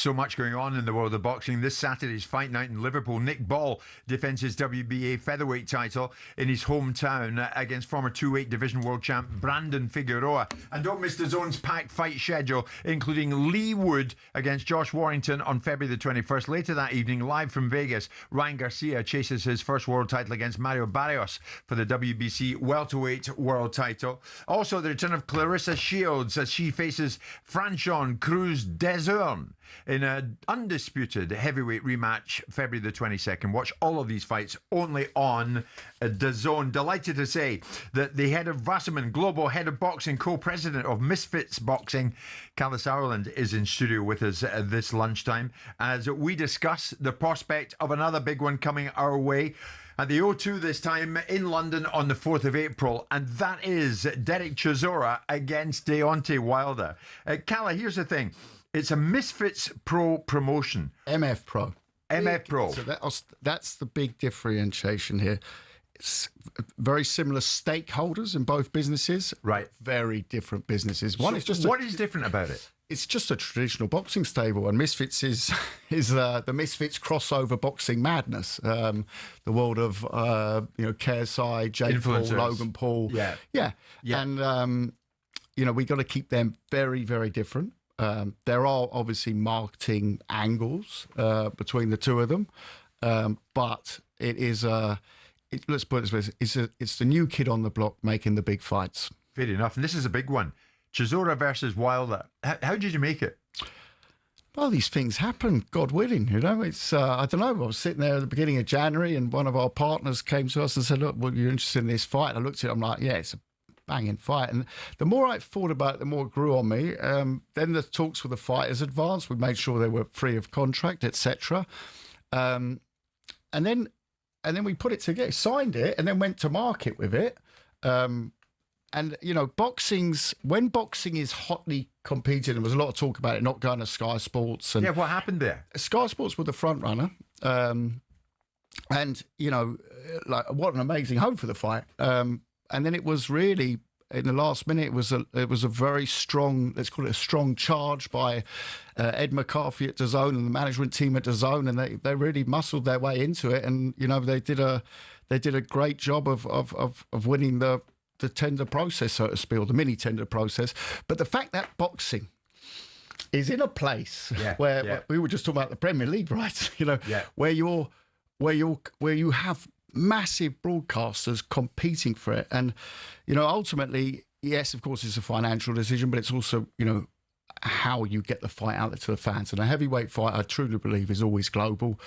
So much going on in the world of boxing. This Saturday's fight night in Liverpool. Nick Ball defends his WBA featherweight title in his hometown against former 2-weight division world champ Brandon Figueroa. And don't miss the Zone's packed fight schedule, including Lee Wood against Josh Warrington on February the 21st. Later that evening, live from Vegas, Ryan Garcia chases his first world title against Mario Barrios for the WBC welterweight world title. Also, the return of Clarissa Shields as she faces Franchon Cruz-Dezurn in an undisputed heavyweight rematch February the 22nd. Watch all of these fights only on DAZN. Delighted to say that the head of Wasserman, global head of boxing, co-president of Misfits Boxing, Kalle Sauerland, is in studio with us this lunchtime as we discuss the prospect of another big one coming our way at the O2 this time in London on the 4th of April, and that is Derek Chisora against Deontay Wilder. Kalle, here's the thing. It's a Misfits Pro promotion. MF Pro. MF Pro. So that's the big differentiation here. It's very similar stakeholders in both businesses. Right. Very different businesses. What is different about it? It's just a traditional boxing stable, and Misfits is the Misfits crossover boxing madness. The world of KSI, Jake Paul, Logan Paul, yeah. And we got to keep them very, very different. There are obviously marketing angles between the two of them, but it is let's put it this way: it's the new kid on the block making the big fights. Fair enough, and this is a big one. Chisora versus Wilder. How did you make it? Well, these things happen, God willing. It's I don't know. I was sitting there at the beginning of January, and one of our partners came to us and said, "Look, well, you're interested in this fight?" I looked at it. I'm like, "Yeah, it's a banging fight." And the more I thought about it, the more it grew on me. Then the talks with the fighters advanced. We made sure they were free of contract, etc. And then we put it together, signed it, and then went to market with it. And, when boxing is hotly competed, there was a lot of talk about it not going to Sky Sports. And what happened there? Sky Sports were the front runner. And, what an amazing home for the fight. And then it was really, in the last minute, it was a very strong, let's call it a strong charge by Ed McCarthy at DAZN and the management team at DAZN, and they really muscled their way into it. And, they did a great job of winning the tender process, so to speak, or the mini tender process. But the fact that boxing is in a place where we were just talking about the Premier League, right? Where you have massive broadcasters competing for it, and ultimately, yes, of course, it's a financial decision, but it's also how you get the fight out there to the fans. And a heavyweight fight, I truly believe, is always global.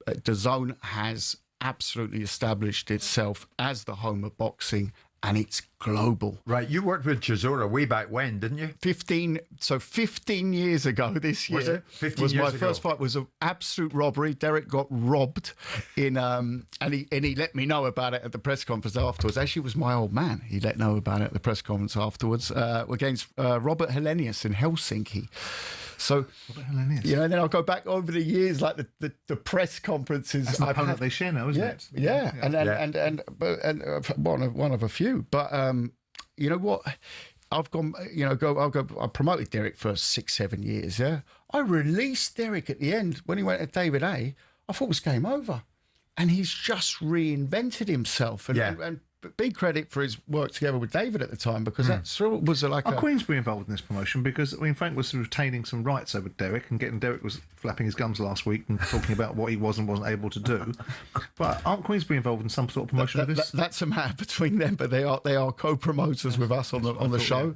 DAZN has absolutely established itself as the home of boxing, and it's global. Right. You worked with Chisora way back when, didn't you? 15 years ago this year. Was it? 15 years ago. My first fight was an absolute robbery. Derek got robbed and he let me know about it at the press conference afterwards. Actually, it was my old man. He let know about it at the press conference afterwards against Robert Helenius in Helsinki. So, then I'll go back over the years, like the press conferences. That's an opponent they share now, isn't it? Yeah. And one of a few. But you know what? I've gone. I promoted Derek for 6-7 years. Yeah, I released Derek at the end when he went to David A. I thought it was game over, and he's just reinvented himself. And big credit for his work together with David at the time, because that was like Are Queensbury involved in this promotion? Because Frank was retaining some rights over Derek, and Derek was flapping his gums last week and talking about what he was and wasn't able to do. But aren't Queensbury involved in some sort of promotion of this? That's a matter between them, but they are co-promoters with us on the show.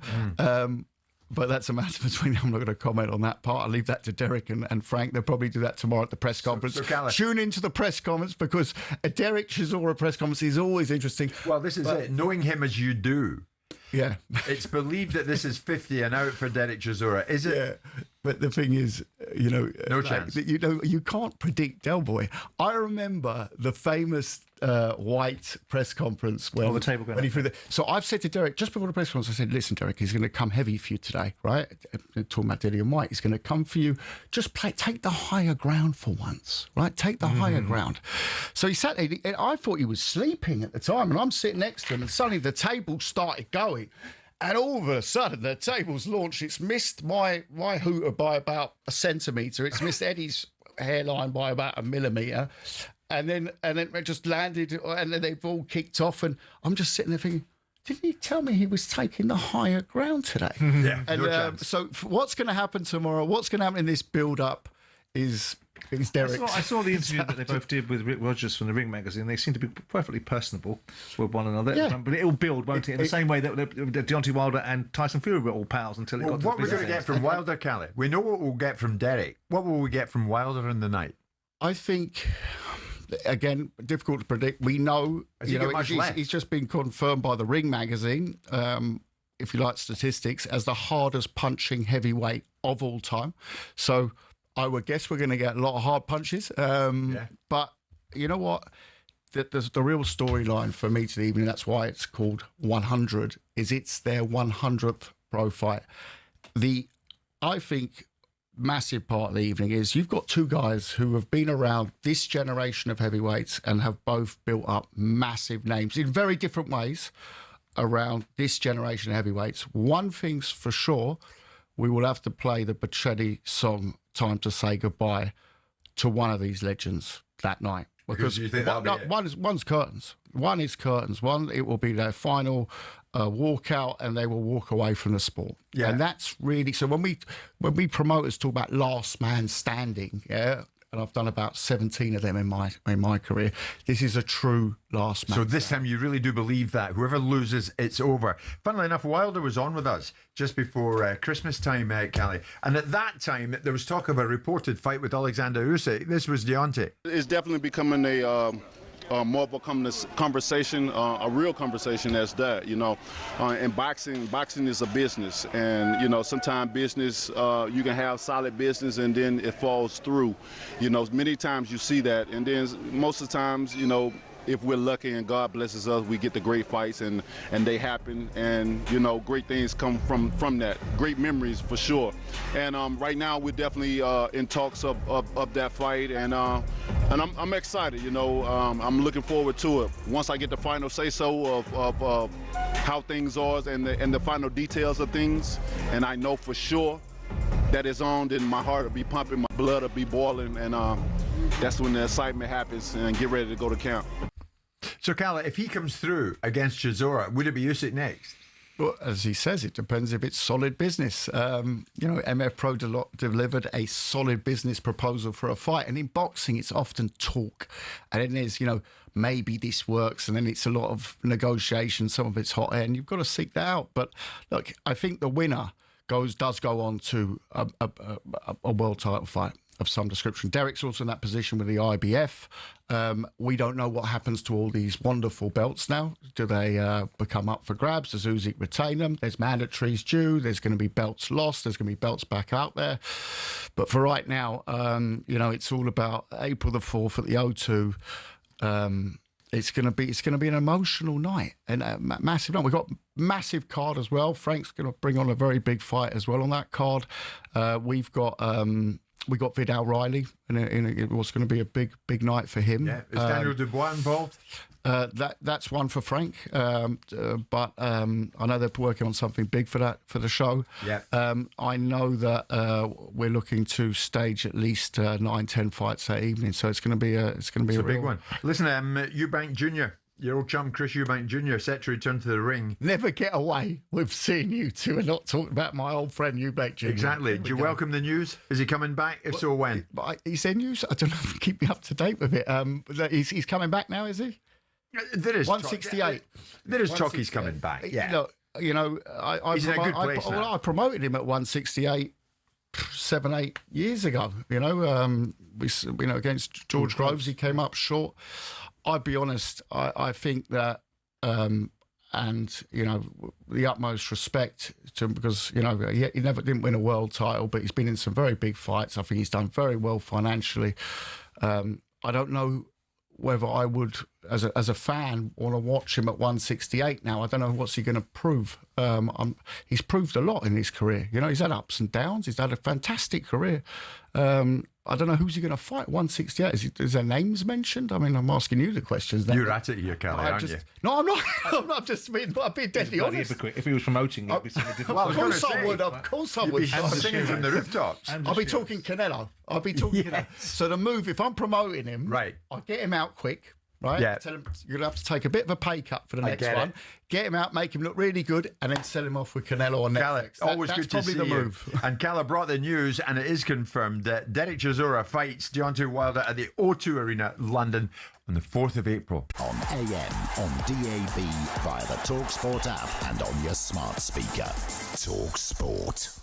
But that's a matter between them. I'm not going to comment on that part. I'll leave that to Derek and Frank. They'll probably do that tomorrow at the press conference. So tune into the press conference, because a Derek Chisora press conference is always interesting. Well, this is it. Knowing him as you do. Yeah. It's believed that this is 50 and out for Derek Chisora. Is it? Yeah. But the thing is, no chance. You can't predict Del Boy. I remember the famous White press conference when, the table when he threw the. So I've said to Derek just before the press conference, I said, "Listen, Derek, he's going to come heavy for you today, right? Talking about Dillian White, he's going to come for you. Just take the higher ground for once, right? Take the higher ground." So he sat there. And I thought he was sleeping at the time, and I'm sitting next to him, and suddenly the table started going. And all of a sudden, the table's launched. It's missed my hooter by about a centimetre. It's missed Eddie's hairline by about a millimetre. And then it just landed, and then they've all kicked off. And I'm just sitting there thinking, didn't he tell me he was taking the higher ground today? Yeah, And no chance. so what's going to happen tomorrow? What's going to happen in this build-up is Derek. I saw the interview that they both did with Rick Rogers from the Ring magazine. They seem to be perfectly personable with one another. Yeah. But it'll build, won't it? In the same way that Deontay Wilder and Tyson Fury were all pals until it got to What the we're going to business get from Wilder, Kalle? We know what we'll get from Derek. What will we get from Wilder in the night? I think, again, difficult to predict. We know, Has he got much left? he's just been confirmed by the Ring magazine, if you like statistics, as the hardest punching heavyweight of all time. So I would guess we're going to get a lot of hard punches. But you know what? The real storyline for me to the evening, that's why it's called 100, is it's their 100th pro fight. I think massive part of the evening is you've got two guys who have been around this generation of heavyweights and have both built up massive names in very different ways around this generation of heavyweights. One thing's for sure, we will have to play the Bocelli song "Time to Say Goodbye" to one of these legends that night. Because you think that'll be it? One's curtains. One is curtains. One, it will be their final walkout, and they will walk away from the sport. Yeah. And that's really so. When we promoters talk about last man standing, yeah, and I've done about 17 of them in my career. This is a true last man. So this time you really do believe that whoever loses, it's over. Funnily enough, Wilder was on with us just before Christmas time, Kalle. And at that time, there was talk of a reported fight with Alexander Usyk. This was Deontay. It's definitely becoming a more of a conversation, a real conversation as that, you know. And boxing is a business, and you know, sometimes business, you can have solid business and then it falls through. You know, many times you see that, and then most of the times, you know, if we're lucky and God blesses us, we get the great fights and they happen, and you know, great things come from that. Great memories for sure. And right now we're definitely in talks of that fight, and I'm excited. You know, I'm looking forward to it. Once I get the final say so of how things are and the final details of things, and I know for sure that is on, then my heart will be pumping, my blood will be boiling, and that's when the excitement happens and get ready to go to camp. So, Kalle, if he comes through against Chisora, would it be Usyk next? Well, as he says, it depends if it's solid business. You know, MF Pro delivered a solid business proposal for a fight. And in boxing, it's often talk. And then there's, you know, maybe this works. And then it's a lot of negotiation. Some of it's hot air. And you've got to seek that out. But look, I think the winner does go on to a world title fight of some description. Derek's also in that position with the IBF. We don't know what happens to all these wonderful belts now. Do they become up for grabs? Does Usyk retain them? There's mandatories due. There's going to be belts lost. There's going to be belts back out there. But for right now, you know, it's all about April the 4th at the O2. It's going to be an emotional night and a massive night. We've got massive card as well. Frank's going to bring on a very big fight as well on that card. We've got Vidal Riley, and it was going to be a big night for him. Yeah. Is Daniel Dubois involved? That's one for Frank, but I know they're working on something big for the show. Yeah. I know that we're looking to stage at least 9-10 fights that evening, so it's going to be a big one. Listen, Eubank Jr. Your old chum Chris Eubank Jr. set to return to the ring. Never get away with seeing you two and not talking about my old friend Eubank Jr. Exactly. Do you welcome the news? Is he coming back? If so, when? He's in news. I don't know. Keep me up to date with it. He's coming back now, is he? There is 168. There is talk he's coming back. Yeah. Look, you know, he's in a good place now. I promoted him at 168 7-8 years ago. You know, against George Groves, he came up short. I'd be honest. I think that, and you know, the utmost respect to him, because you know he didn't win a world title, but he's been in some very big fights. I think he's done very well financially. I don't know whether I would, as a fan, want to watch him at 168 now. I don't know what's he going to prove. He's proved a lot in his career. You know, he's had ups and downs. He's had a fantastic career. I don't know who's he going to fight. 168. Is their names mentioned? I mean, I'm asking you the questions. You're at it here, Kalle, aren't you? No, I'm not. I'm not just being deadly honest. Hypocrite. If he was promoting it, it'd be something different. Of course I would. Of course I You'd would. be singing from the rooftops. I'll be talking Canelo. I'll be talking Canelo. So the move, if I'm promoting him, Right. I'll get him out quick. Right? Yeah. Tell him you're going to have to take a bit of a pay cut for the next get one. it. Get him out, make him look really good, and then sell him off with Canelo on Kalle, Netflix. always That's good to probably see the you. move. And Kalle brought the news, and it is confirmed that Derek Chisora fights Deontay Wilder at the O2 Arena, London, on the 4th of April. On AM, on DAB, via the talkSPORT app and on your smart speaker. talkSPORT.